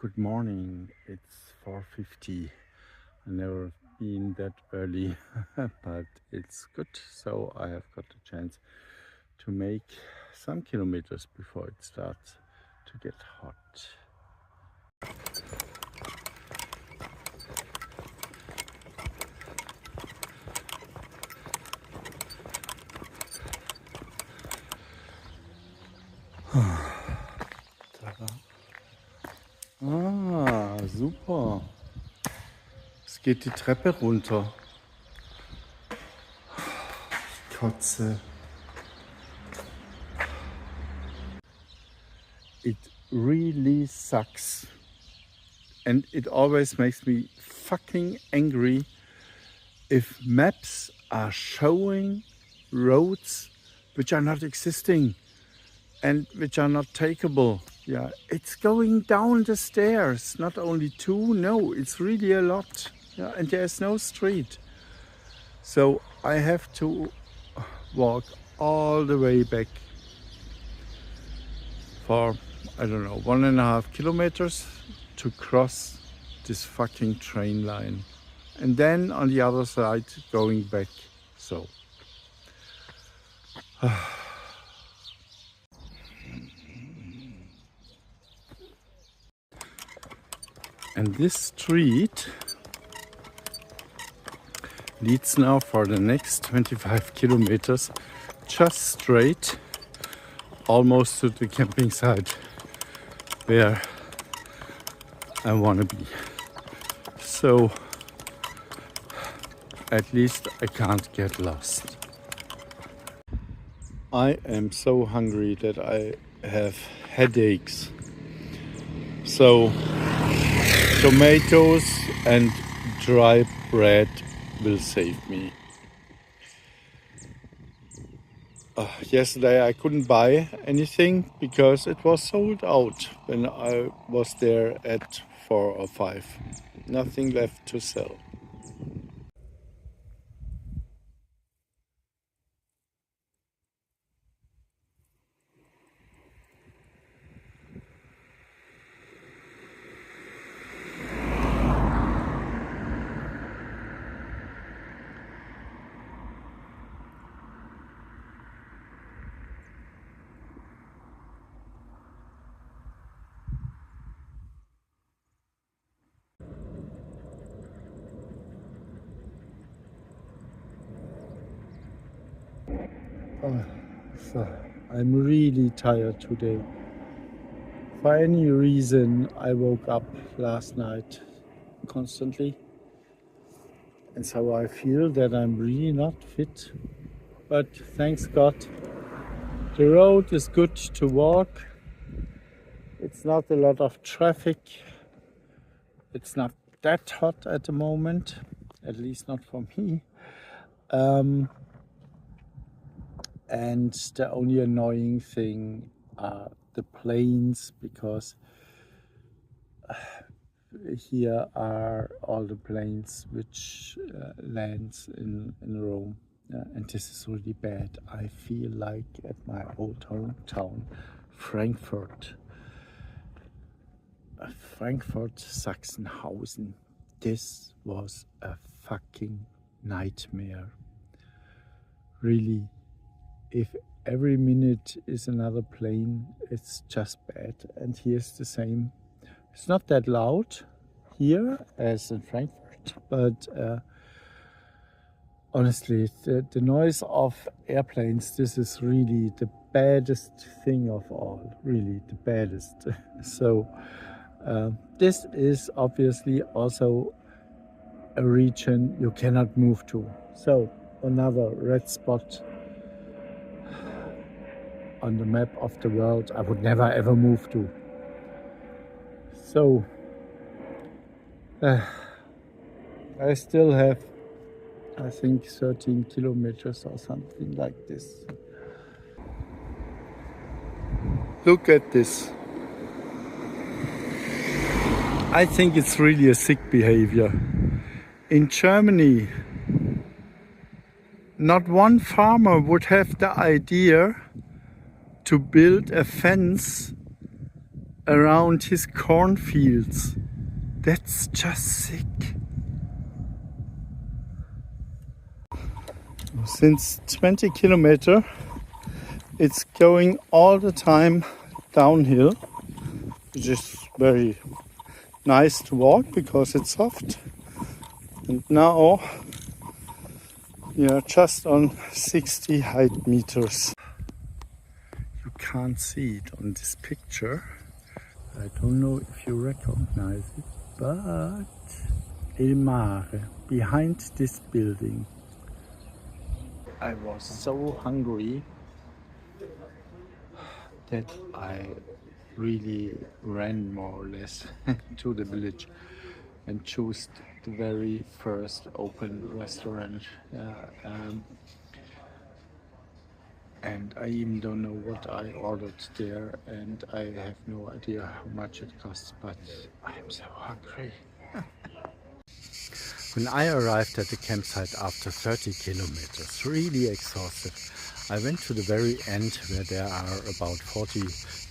Good morning. It's 4:50. I've never been that early, but it's good. So I have got the chance to make some kilometers before it starts to get hot. Ah, super. Es geht die Treppe runter. Ich kotze. It really sucks. And it always makes me fucking angry if maps are showing roads which are not existing and which are not takeable. Yeah, it's going down the stairs, not only two, no, it's really a lot. Yeah, and there's no street. So I have to walk all the way back for, I don't know, 1.5 kilometers to cross this fucking train line. And then on the other side, going back, so. And this street leads now for the next 25 kilometers just straight, almost to the camping site where I want to be. So at least I can't get lost. I am so hungry that I have headaches. So tomatoes and dry bread will save me. Yesterday I couldn't buy anything because it was sold out when I was there at 4 or 5. Nothing left to sell. So I'm really tired today. For any reason, I woke up last night constantly, and so I feel that I'm really not fit. But thanks God, the road is good to walk. It's not a lot of traffic. It's not that hot at the moment, at least not for me. And the only annoying thing are the planes, because here are all the planes which lands in Rome. And this is really bad. I feel like at my old hometown, Frankfurt, Sachsenhausen. This was a fucking nightmare. Really, if every minute is another plane, it's just bad. And here's the same. It's not that loud here as in Frankfurt, but honestly, the noise of airplanes, this is really the baddest thing of all, really the baddest. So this is obviously also a region you cannot move to. So another red spot on the map of the world I would never ever move to. So I still have, I think, 13 kilometers or something like this. Look at this. I think it's really a sick behavior. In Germany, not one farmer would have the idea to build a fence around his cornfields. That's just sick. Since 20 kilometers, it's going all the time downhill, which is very nice to walk because it's soft. And now we are just on 60 height meters. You can't see it on this picture. I don't know if you recognize it, but El Mare, behind this building. I was so hungry that I really ran more or less to the village and chose the very first open restaurant. And I even don't know what I ordered there, and I have no idea how much it costs, but I'm so hungry. When I arrived at the campsite after 30 kilometers, really exhausted, I went to the very end where there are about 40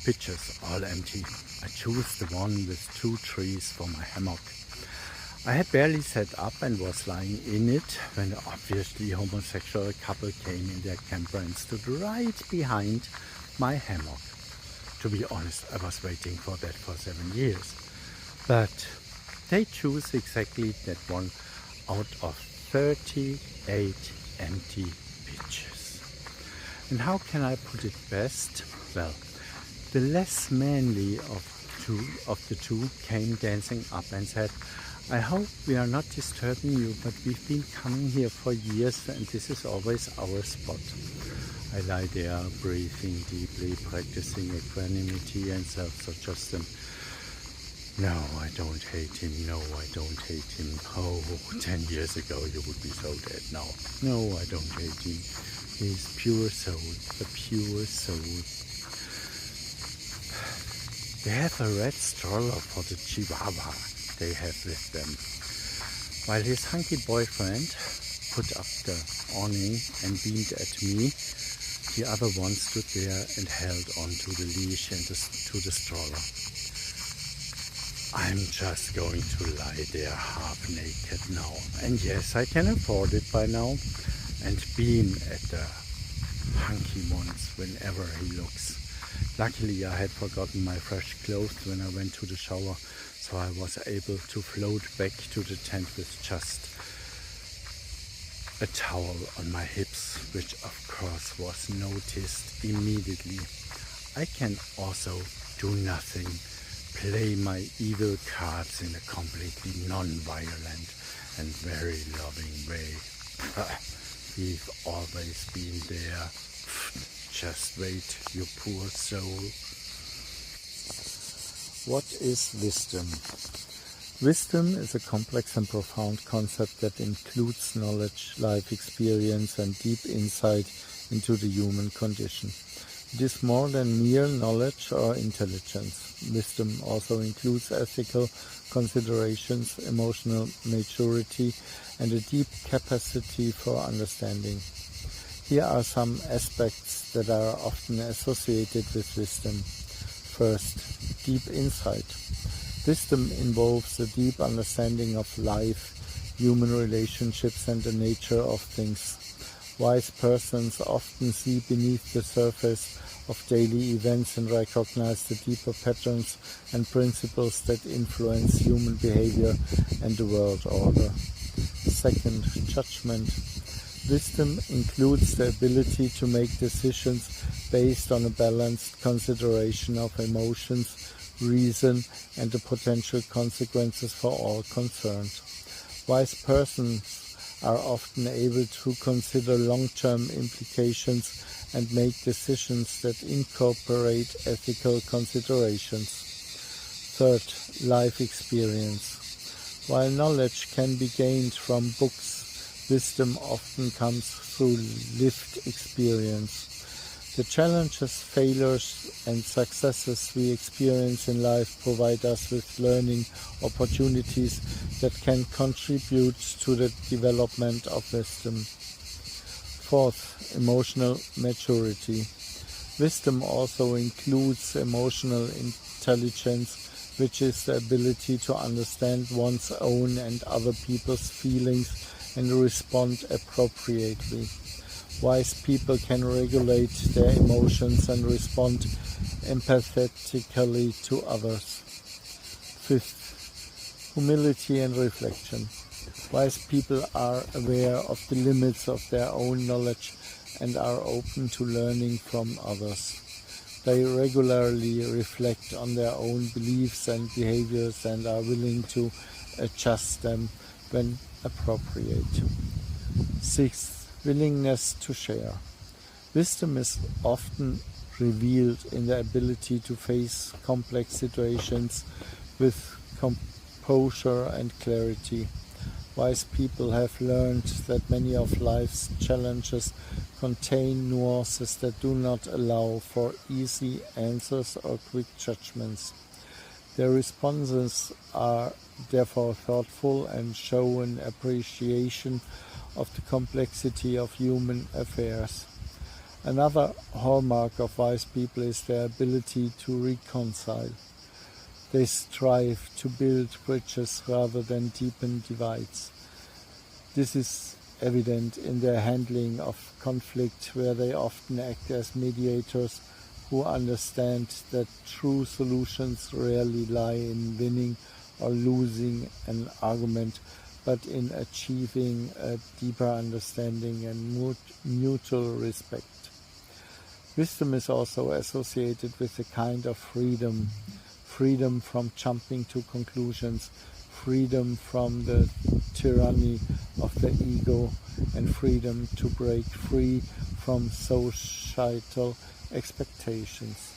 pitches, all empty. I chose the one with 2 trees for my hammock. I had barely set up and was lying in it when an obviously homosexual couple came in their camper and stood right behind my hammock. To be honest, I was waiting for that for 7 years. But they chose exactly that one out of 38 empty pitches. And how can I put it best? Well, the less manly of the two came dancing up and said, "I hope we are not disturbing you, but we've been coming here for years and this is always our spot." I lie there, breathing deeply, practicing equanimity and self-suggestion. No, I don't hate him. No, I don't hate him. Oh, 10 years ago you would be so dead now. No, I don't hate him. He's pure soul, a pure soul. They have a red stroller for the Chihuahua they have with them. While his hunky boyfriend put up the awning and beamed at me, the other one stood there and held onto the leash and to the stroller. I'm just going to lie there half naked now. And yes, I can afford it by now. And beam at the hunky ones whenever he looks. Luckily I had forgotten my fresh clothes when I went to the shower, so I was able to float back to the tent with just a towel on my hips, which of course was noticed immediately. I can also do nothing, play my evil cards in a completely non-violent and very loving way. We've always been there. Just wait, you poor soul. What is wisdom? Wisdom is a complex and profound concept that includes knowledge, life experience and deep insight into the human condition. It is more than mere knowledge or intelligence. Wisdom also includes ethical considerations, emotional maturity and a deep capacity for understanding. Here are some aspects that are often associated with wisdom. First, deep insight. Wisdom involves a deep understanding of life, human relationships and the nature of things. Wise persons often see beneath the surface of daily events and recognize the deeper patterns and principles that influence human behavior and the world order. Second, judgment. Wisdom includes the ability to make decisions based on a balanced consideration of emotions, reason, and the potential consequences for all concerned. Wise persons are often able to consider long-term implications and make decisions that incorporate ethical considerations. Third, life experience. While knowledge can be gained from books, wisdom often comes through lived experience. The challenges, failures and successes we experience in life provide us with learning opportunities that can contribute to the development of wisdom. Fourth, emotional maturity. Wisdom also includes emotional intelligence, which is the ability to understand one's own and other people's feelings and respond appropriately. Wise people can regulate their emotions and respond empathetically to others. Fifth, humility and reflection. Wise people are aware of the limits of their own knowledge and are open to learning from others. They regularly reflect on their own beliefs and behaviors and are willing to adjust them when appropriate. Sixth, willingness to share. Wisdom is often revealed in the ability to face complex situations with composure and clarity. Wise people have learned that many of life's challenges contain nuances that do not allow for easy answers or quick judgments. Their responses are therefore thoughtful and show an appreciation of the complexity of human affairs. Another hallmark of wise people is their ability to reconcile. They strive to build bridges rather than deepen divides. This is evident in their handling of conflict, where they often act as mediators who understand that true solutions rarely lie in winning or losing an argument, but in achieving a deeper understanding and mutual respect. Wisdom is also associated with a kind of freedom from jumping to conclusions, freedom from the tyranny of the ego, and freedom to break free from societal expectations.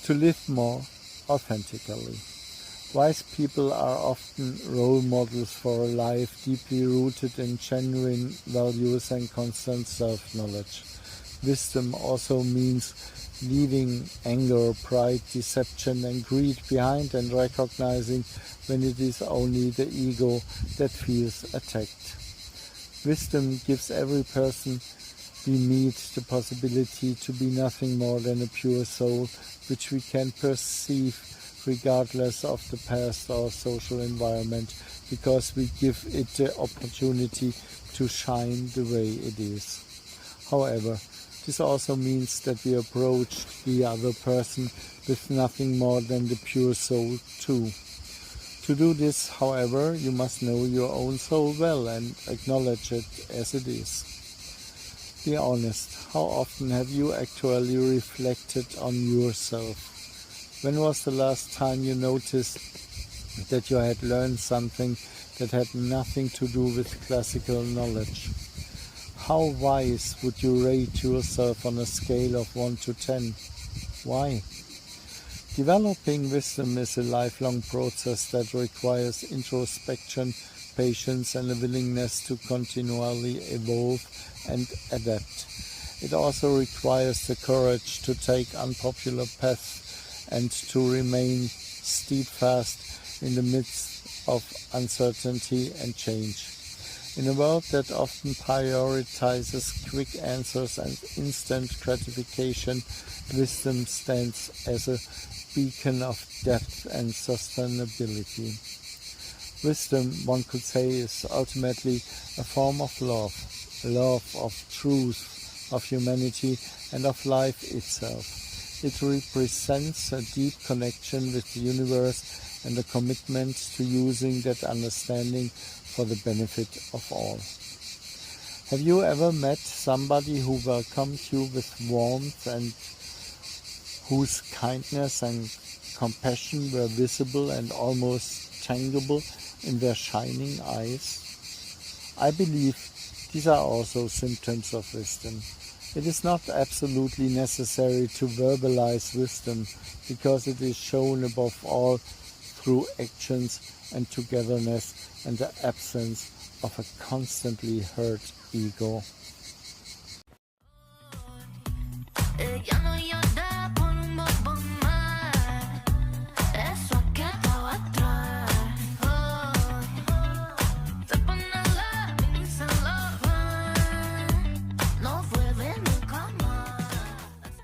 To live more authentically. Wise people are often role models for a life deeply rooted in genuine values and constant self-knowledge. Wisdom also means leaving anger, pride, deception and greed behind and recognizing when it is only the ego that feels attacked. Wisdom gives every person we meet the possibility to be nothing more than a pure soul, which we can perceive regardless of the past or social environment, because we give it the opportunity to shine the way it is. However, this also means that we approach the other person with nothing more than the pure soul too. To do this, however, you must know your own soul well and acknowledge it as it is. Be honest, how often have you actually reflected on yourself? When was the last time you noticed that you had learned something that had nothing to do with classical knowledge? How wise would you rate yourself on a scale of 1 to 10? Why? Developing wisdom is a lifelong process that requires introspection, patience, and a willingness to continually evolve and adapt. It also requires the courage to take unpopular paths and to remain steadfast in the midst of uncertainty and change. In a world that often prioritizes quick answers and instant gratification, wisdom stands as a beacon of depth and sustainability. Wisdom, one could say, is ultimately a form of love of truth, of humanity, and of life itself. It represents a deep connection with the universe and a commitment to using that understanding for the benefit of all. Have you ever met somebody who welcomed you with warmth and whose kindness and compassion were visible and almost tangible in their shining eyes? I believe these are also symptoms of wisdom. It is not absolutely necessary to verbalize wisdom, because it is shown above all through actions and togetherness and the absence of a constantly hurt ego.